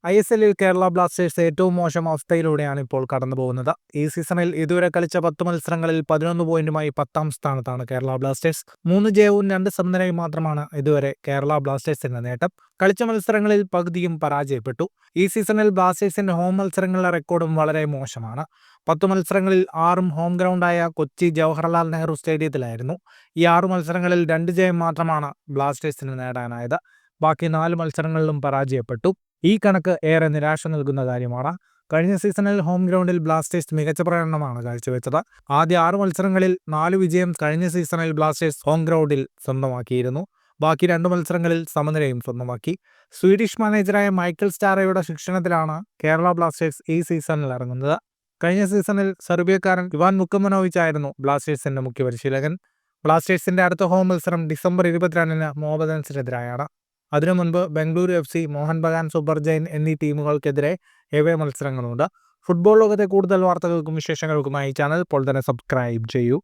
ISLൽ Kerala Blasters ഏറ്റവും മോശം അവസ്ഥയിലൂടെയാണ് ഇപ്പോൾ കടന്നുപോകുന്നത്. ഈ സീസണിൽ ഇതുവരെ കളിച്ച 10 മത്സരങ്ങളിൽ 11 പോയിന്റുമായി 10ാം സ്ഥാനത്താണ് കേരള ബ്ലാസ്റ്റേഴ്സ്. 3 ജയവും 2 സമനിലയും മാത്രമാണ് ഇതുവരെ കേരള ബ്ലാസ്റ്റേഴ്സിന്റെ നേട്ടം. കളിച്ച മത്സരങ്ങളിൽ പകുതിയും പരാജയപ്പെട്ടു. ഈ സീസണിൽ ബ്ലാസ്റ്റേഴ്സിന്റെ ഹോം മത്സരങ്ങളുടെ റെക്കോർഡും വളരെ മോശമാണ്. 10 മത്സരങ്ങളിൽ 6ഉം ഹോം ഗ്രൗണ്ടായ കൊച്ചി ജവഹർലാൽ നെഹ്റു സ്റ്റേഡിയത്തിലായിരുന്നു. ഈ 6 മത്സരങ്ങളിൽ 2 ജയം മാത്രമാണ് ബ്ലാസ്റ്റേഴ്സിന് നേടാനായത്. ബാക്കി 4 മത്സരങ്ങളിലും പരാജയപ്പെട്ടു. ഈ കണക്ക് ഏറെ നിരാശ നൽകുന്ന കാര്യമാണ്. കഴിഞ്ഞ സീസണിൽ ഹോം ഗ്രൗണ്ടിൽ ബ്ലാസ്റ്റേഴ്സ് മികച്ച പ്രകടനമാണ് കാഴ്ചവെച്ചത്. ആദ്യ 6 മത്സരങ്ങളിൽ 4 വിജയം കഴിഞ്ഞ സീസണിൽ ബ്ലാസ്റ്റേഴ്സ് ഹോം ഗ്രൗണ്ടിൽ സ്വന്തമാക്കിയിരുന്നു. ബാക്കി 2 മത്സരങ്ങളിൽ സമനിലയും സ്വന്തമാക്കി. സ്വീഡിഷ് മാനേജറായ മൈക്കൽ സ്റ്റാറയുടെ ശിക്ഷണത്തിലാണ് കേരള ബ്ലാസ്റ്റേഴ്സ് ഈ സീസണിൽ ഇറങ്ങുന്നത്. കഴിഞ്ഞ സീസണിൽ സെർബിയക്കാരൻ ഇവാൻ വുക്കമനോവിച്ച് ആയിരുന്നു ബ്ലാസ്റ്റേഴ്സിന്റെ മുഖ്യ പരിശീലകൻ. ബ്ലാസ്റ്റേഴ്സിന്റെ അടുത്ത ഹോം മത്സരം ഡിസംബർ 22-ന് മോഹൻബഗാനെതിരായാണ്. അതിനു മുൻപ് Bengaluru FC, Mohun Bagan super giant എന്നീ ടീമുകൾക്കെതിരെ ഏവേ മത്സരങ്ങളുണ്ട്. ഫുട്ബോൾ ലോകത്തെ കൂടുതൽ വാർത്തകൾക്കും വിശേഷങ്ങൾക്കുമായി ചാനൽ ഇപ്പോൾ തന്നെ സബ്സ്ക്രൈബ് ചെയ്യൂ.